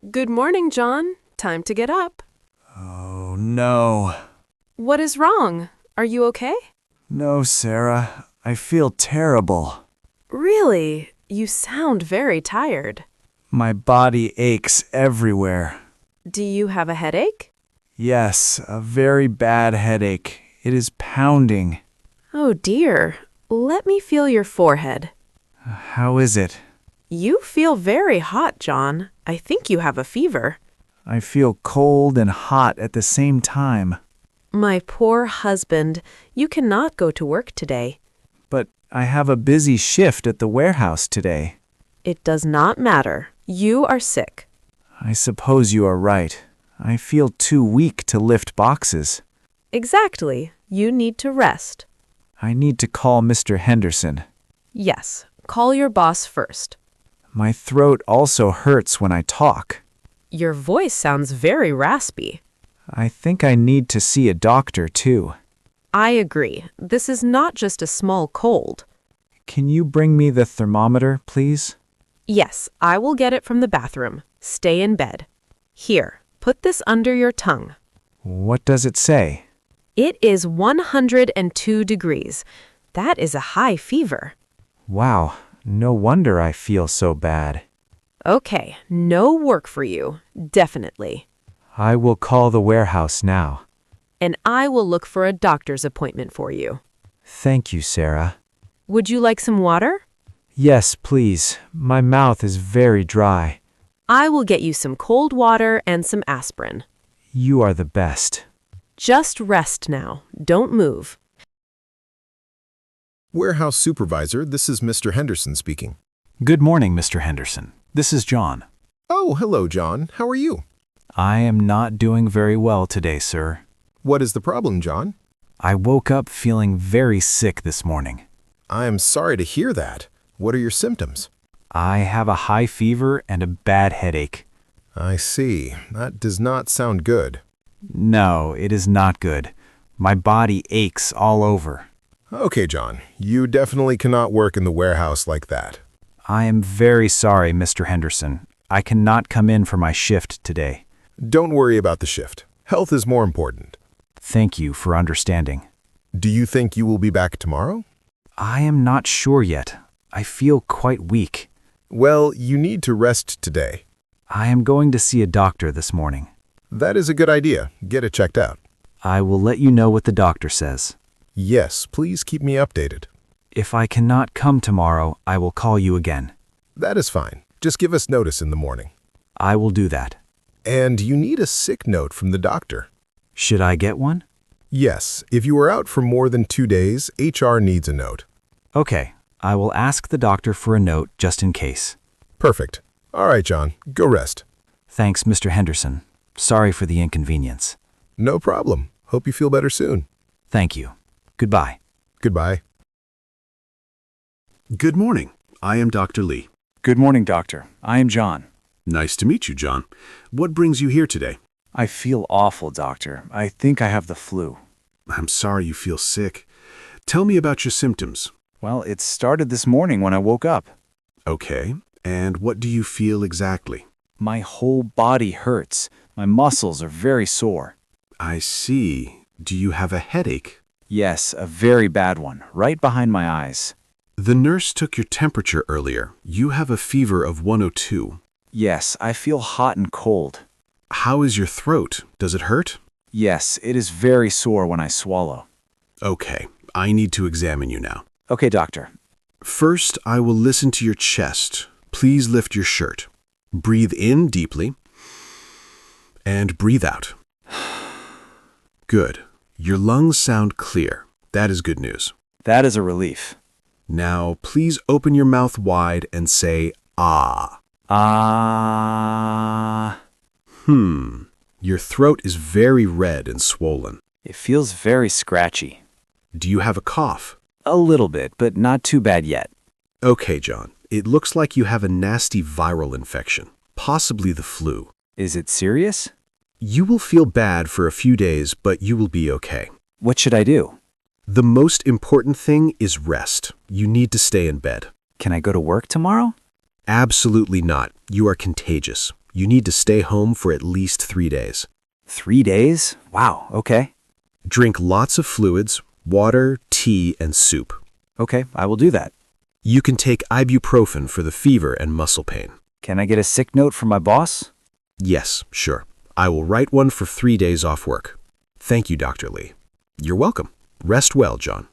Good morning, John. Time to get up. Oh, no. What is wrong? Are you okay? No, Sarah. I feel terrible. Really? You sound very tired. My body aches everywhere. Do you have a headache? Yes, a very bad headache. It is pounding. Oh dear. Let me feel your forehead. How is it? You feel very hot, John. I think you have a fever. I feel cold and hot at the same time. My poor husband, you cannot go to work today. But I have a busy shift at the warehouse today. It does not matter. You are sick. I suppose you are right. I feel too weak to lift boxes. Exactly. You need to rest. I need to call Mr. Henderson. Yes. Call your boss first. My throat also hurts when I talk. Your voice sounds very raspy. I think I need to see a doctor, too. I agree. This is not just a small cold. Can you bring me the thermometer, please? Yes, I will get it from the bathroom. Stay in bed. Here, put this under your tongue. What does it say? It is 102 degrees. That is a high fever. Wow, no wonder I feel so bad. Okay, no work for you. Definitely. I will call the warehouse now. And I will look for a doctor's appointment for you. Thank you, Sarah. Would you like some water? Yes, please. My mouth is very dry. I will get you some cold water and some aspirin. You are the best. Just rest now. Don't move. Warehouse supervisor, this is Mr. Henderson speaking. Good morning, Mr. Henderson. This is John. Oh, hello, John. How are you? I am not doing very well today, sir. What is the problem, John? I woke up feeling very sick this morning. I am sorry to hear that. What are your symptoms? I have a high fever and a bad headache. I see. That does not sound good. No, it is not good. My body aches all over. Okay, John. You definitely cannot work in the warehouse like that. I am very sorry, Mr. Henderson. I cannot come in for my shift today. Don't worry about the shift. Health is more important. Thank you for understanding. Do you think you will be back tomorrow? I am not sure yet. I feel quite weak. Well, you need to rest today. I am going to see a doctor this morning. That is a good idea. Get it checked out. I will let you know what the doctor says. Yes, please keep me updated. If I cannot come tomorrow, I will call you again. That is fine. Just give us notice in the morning. I will do that. And you need a sick note from the doctor. Should I get one? Yes, if you are out for more than 2 days, HR needs a note. Okay, I will ask the doctor for a note just in case. Perfect. All right, John, go rest. Thanks, Mr. Henderson. Sorry for the inconvenience. No problem. Hope you feel better soon. Thank you. Goodbye. Goodbye. Good morning. I am Dr. Lee. Good morning, doctor. I am John. Nice to meet you, John. What brings you here today? I feel awful, doctor. I think I have the flu. I'm sorry you feel sick. Tell me about your symptoms. Well, it started this morning when I woke up. Okay, and what do you feel exactly? My whole body hurts. My muscles are very sore. I see. Do you have a headache? Yes, a very bad one, right behind my eyes. The nurse took your temperature earlier. You have a fever of 102. Yes, I feel hot and cold. How is your throat? Does it hurt? Yes, it is very sore when I swallow. Okay, I need to examine you now. Okay, doctor. First, I will listen to your chest. Please lift your shirt. Breathe in deeply and breathe out. Good. Your lungs sound clear. That is good news. That is a relief. Now, please open your mouth wide and say, ah. Ah. Your throat is very red and swollen. It feels very scratchy. Do you have a cough? A little bit, but not too bad yet. Okay, John. It looks like you have a nasty viral infection, possibly the flu. Is it serious? You will feel bad for a few days, but you will be okay. What should I do? The most important thing is rest. You need to stay in bed. Can I go to work tomorrow? Absolutely not. You are contagious. You need to stay home for at least 3 days. 3 days? Wow, okay. Drink lots of fluids, water, tea, and soup. Okay, I will do that. You can take ibuprofen for the fever and muscle pain. Can I get a sick note from my boss? Yes, sure. I will write one for 3 days off work. Thank you, Dr. Lee. You're welcome. Rest well, John.